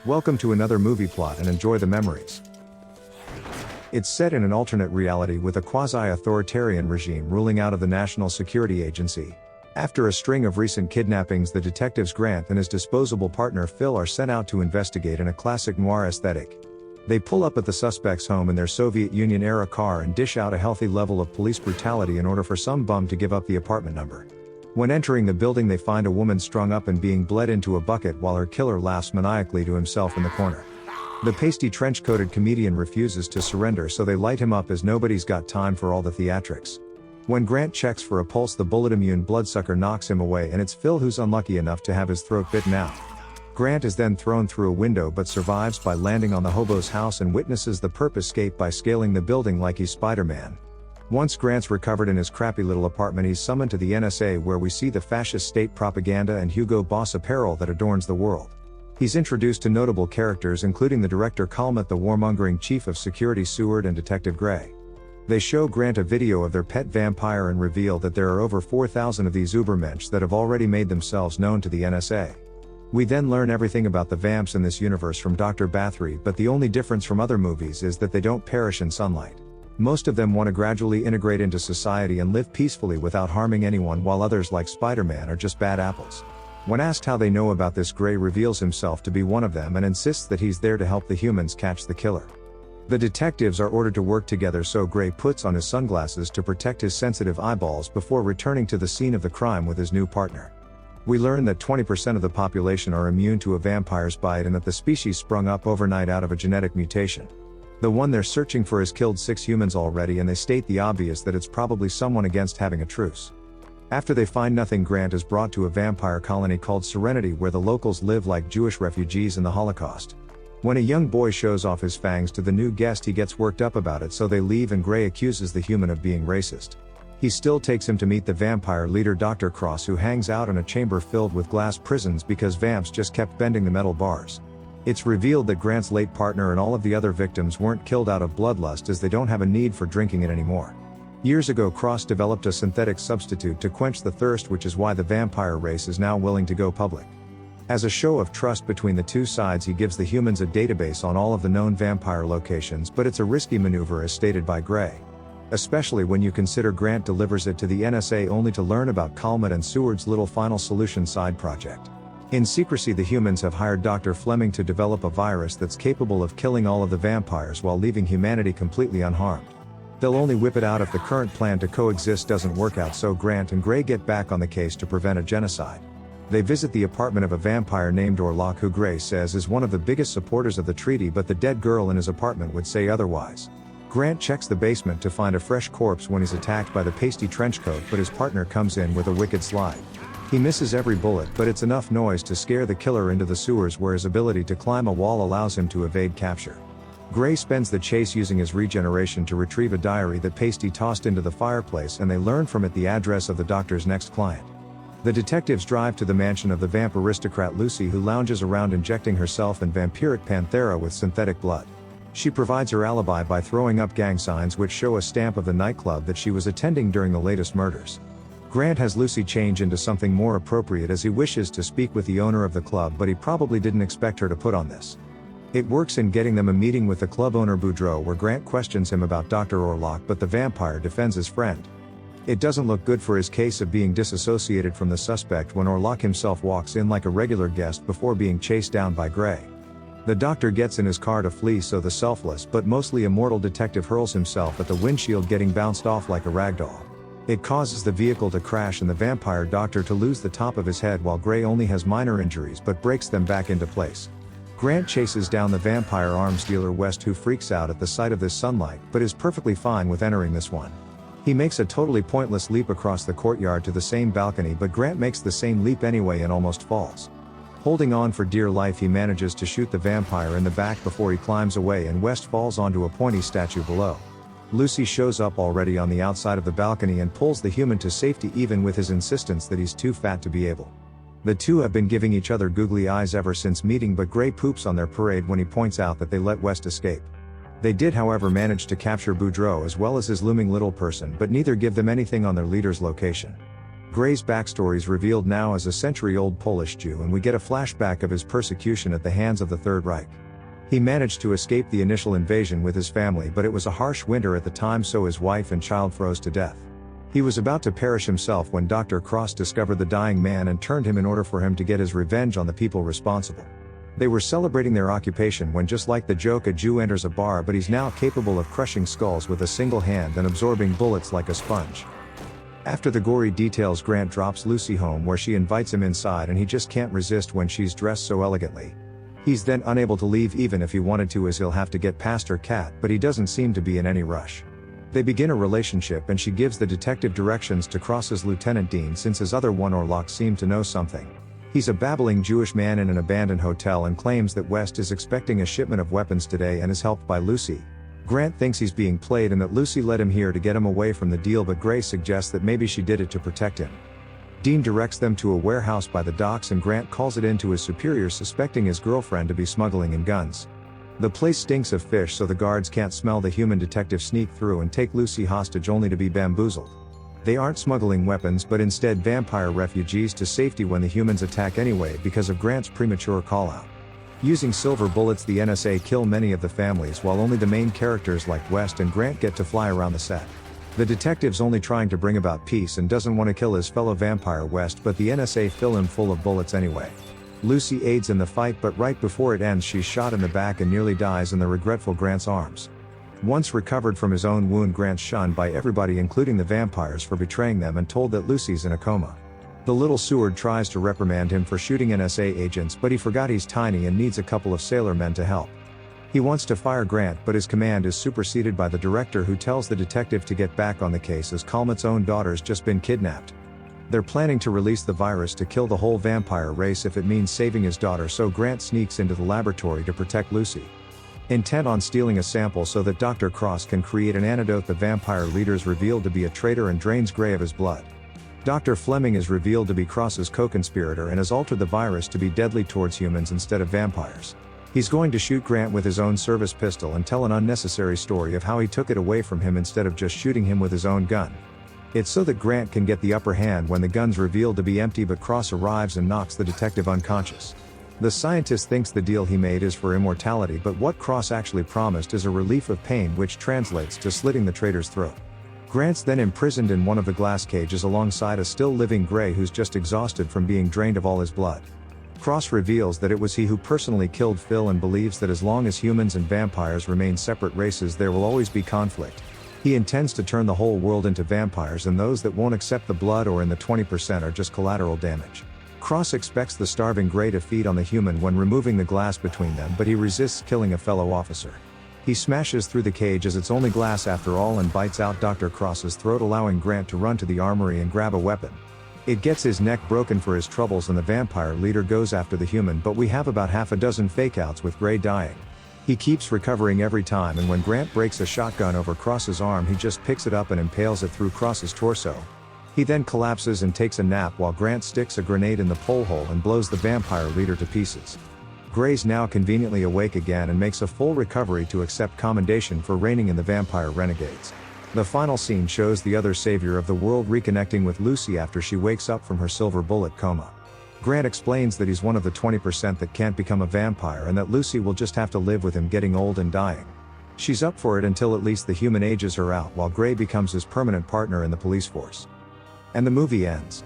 Welcome to another movie plot and enjoy the memories. It's set in an alternate reality with a quasi-authoritarian regime ruling out of the National Security Agency. After a string of recent kidnappings, the detectives Grant and his disposable partner Phil are sent out to investigate in a classic noir aesthetic. They pull up at the suspect's home in their Soviet Union-era car and dish out a healthy level of police brutality in order for some bum to give up the apartment number. When entering the building, they find a woman strung up and being bled into a bucket while her killer laughs maniacally to himself in the corner. The pasty trench-coated comedian refuses to surrender, so they light him up as nobody's got time for all the theatrics. When Grant checks for a pulse, the bullet-immune bloodsucker knocks him away, and it's Phil who's unlucky enough to have his throat bitten out. Grant is then thrown through a window but survives by landing on the hobo's house and witnesses the perp escape by scaling the building like he's Spider-Man. Once Grant's recovered in his crappy little apartment, he's summoned to the NSA, where we see the fascist state propaganda and Hugo Boss apparel that adorns the world. He's introduced to notable characters including the director Calmet, the warmongering chief of security Seward, and Detective Gray. They show Grant a video of their pet vampire and reveal that there are over 4,000 of these Ubermensch that have already made themselves known to the NSA. We then learn everything about the vamps in this universe from Dr. Bathory, but the only difference from other movies is that they don't perish in sunlight. Most of them want to gradually integrate into society and live peacefully without harming anyone, while others, like Spider-Man, are just bad apples. When asked how they know about this, Gray reveals himself to be one of them and insists that he's there to help the humans catch the killer. The detectives are ordered to work together, so Gray puts on his sunglasses to protect his sensitive eyeballs before returning to the scene of the crime with his new partner. We learn that 20% of the population are immune to a vampire's bite and that the species sprung up overnight out of a genetic mutation. The one they're searching for has killed 6 humans already, and they state the obvious, that it's probably someone against having a truce. After they find nothing, Grant is brought to a vampire colony called Serenity, where the locals live like Jewish refugees in the Holocaust. When a young boy shows off his fangs to the new guest, he gets worked up about it, so they leave and Gray accuses the human of being racist. He still takes him to meet the vampire leader Dr. Cross, who hangs out in a chamber filled with glass prisons because vamps just kept bending the metal bars. It's revealed that Grant's late partner and all of the other victims weren't killed out of bloodlust, as they don't have a need for drinking it anymore. Years ago, Cross developed a synthetic substitute to quench the thirst, which is why the vampire race is now willing to go public. As a show of trust between the two sides, he gives the humans a database on all of the known vampire locations, but it's a risky maneuver, as stated by Gray. Especially when you consider Grant delivers it to the NSA only to learn about Calmet and Seward's little Final Solution side project. In secrecy, the humans have hired Dr. Fleming to develop a virus that's capable of killing all of the vampires while leaving humanity completely unharmed. They'll only whip it out if the current plan to coexist doesn't work out, so Grant and Gray get back on the case to prevent a genocide. They visit the apartment of a vampire named Orlock, who Gray says is one of the biggest supporters of the treaty, but the dead girl in his apartment would say otherwise. Grant checks the basement to find a fresh corpse when he's attacked by the pasty trenchcoat, but his partner comes in with a wicked slide. He misses every bullet, but it's enough noise to scare the killer into the sewers, where his ability to climb a wall allows him to evade capture. Gray spends the chase using his regeneration to retrieve a diary that Pasty tossed into the fireplace, and they learn from it the address of the doctor's next client. The detectives drive to the mansion of the vamp aristocrat Lucy, who lounges around injecting herself and vampiric Panthera with synthetic blood. She provides her alibi by throwing up gang signs which show a stamp of the nightclub that she was attending during the latest murders. Grant has Lucy change into something more appropriate as he wishes to speak with the owner of the club, but he probably didn't expect her to put on this. It works in getting them a meeting with the club owner Boudreaux, where Grant questions him about Dr. Orlock, but the vampire defends his friend. It doesn't look good for his case of being disassociated from the suspect when Orlock himself walks in like a regular guest before being chased down by Gray. The doctor gets in his car to flee, so the selfless but mostly immortal detective hurls himself at the windshield, getting bounced off like a ragdoll. It causes the vehicle to crash and the vampire doctor to lose the top of his head, while Gray only has minor injuries but breaks them back into place. Grant chases down the vampire arms dealer West, who freaks out at the sight of this sunlight, but is perfectly fine with entering this one. He makes a totally pointless leap across the courtyard to the same balcony, but Grant makes the same leap anyway and almost falls. Holding on for dear life, he manages to shoot the vampire in the back before he climbs away, and West falls onto a pointy statue below. Lucy shows up already on the outside of the balcony and pulls the human to safety, even with his insistence that he's too fat to be able. The two have been giving each other googly eyes ever since meeting, but Gray poops on their parade when he points out that they let West escape. They did, however, manage to capture Boudreaux as well as his looming little person, but neither give them anything on their leader's location. Gray's backstory is revealed now as a century-old Polish Jew, and we get a flashback of his persecution at the hands of the Third Reich. He managed to escape the initial invasion with his family, but it was a harsh winter at the time, so his wife and child froze to death. He was about to perish himself when Dr. Cross discovered the dying man and turned him in order for him to get his revenge on the people responsible. They were celebrating their occupation when, just like the joke, a Jew enters a bar, but he's now capable of crushing skulls with a single hand and absorbing bullets like a sponge. After the gory details, Grant drops Lucy home, where she invites him inside, and he just can't resist when she's dressed so elegantly. He's then unable to leave even if he wanted to, as he'll have to get past her cat, but he doesn't seem to be in any rush. They begin a relationship, and she gives the detective directions to Cross's Lieutenant Dean, since his other one, Orlock, seemed to know something. He's a babbling Jewish man in an abandoned hotel and claims that West is expecting a shipment of weapons today and is helped by Lucy. Grant thinks he's being played and that Lucy led him here to get him away from the deal, but Gray suggests that maybe she did it to protect him. Dean directs them to a warehouse by the docks, and Grant calls it in to his superiors, suspecting his girlfriend to be smuggling in guns. The place stinks of fish, so the guards can't smell the human detective sneak through and take Lucy hostage, only to be bamboozled. They aren't smuggling weapons, but instead vampire refugees to safety when the humans attack anyway because of Grant's premature call-out. Using silver bullets, the NSA kill many of the families, while only the main characters like West and Grant get to fly around the set. The detective's only trying to bring about peace and doesn't want to kill his fellow vampire West, but the NSA fill him full of bullets anyway. Lucy aids in the fight, but right before it ends she's shot in the back and nearly dies in the regretful Grant's arms. Once recovered from his own wound, Grant's shunned by everybody, including the vampires, for betraying them and told that Lucy's in a coma. The little Seward tries to reprimand him for shooting NSA agents, but he forgot he's tiny and needs a couple of sailor men to help. He wants to fire Grant, but his command is superseded by the director, who tells the detective to get back on the case as Calmet's own daughter's just been kidnapped. They're planning to release the virus to kill the whole vampire race if it means saving his daughter, so Grant sneaks into the laboratory to protect Lucy. Intent on stealing a sample so that Dr. Cross can create an antidote, the vampire leader's revealed to be a traitor and drains Gray of his blood. Dr. Fleming is revealed to be Cross's co-conspirator and has altered the virus to be deadly towards humans instead of vampires. He's going to shoot Grant with his own service pistol and tell an unnecessary story of how he took it away from him instead of just shooting him with his own gun. It's so that Grant can get the upper hand when the gun's revealed to be empty, but Cross arrives and knocks the detective unconscious. The scientist thinks the deal he made is for immortality, but what Cross actually promised is a relief of pain, which translates to slitting the traitor's throat. Grant's then imprisoned in one of the glass cages alongside a still living Gray who's just exhausted from being drained of all his blood. Cross reveals that it was he who personally killed Phil and believes that as long as humans and vampires remain separate races, there will always be conflict. He intends to turn the whole world into vampires, and those that won't accept the blood or in the 20% are just collateral damage. Cross expects the starving Gray to feed on the human when removing the glass between them, but he resists killing a fellow officer. He smashes through the cage, as it's only glass after all, and bites out Dr. Cross's throat, allowing Grant to run to the armory and grab a weapon. It gets his neck broken for his troubles, and the vampire leader goes after the human, but we have about half a dozen fakeouts with Gray dying. He keeps recovering every time, and when Grant breaks a shotgun over Cross's arm, he just picks it up and impales it through Cross's torso. He then collapses and takes a nap while Grant sticks a grenade in the pole hole and blows the vampire leader to pieces. Gray's now conveniently awake again and makes a full recovery to accept commendation for reigning in the vampire renegades. The final scene shows the other savior of the world reconnecting with Lucy after she wakes up from her silver bullet coma. Grant explains that he's one of the 20% that can't become a vampire, and that Lucy will just have to live with him getting old and dying. She's up for it until at least the human ages her out, while Gray becomes his permanent partner in the police force. And the movie ends.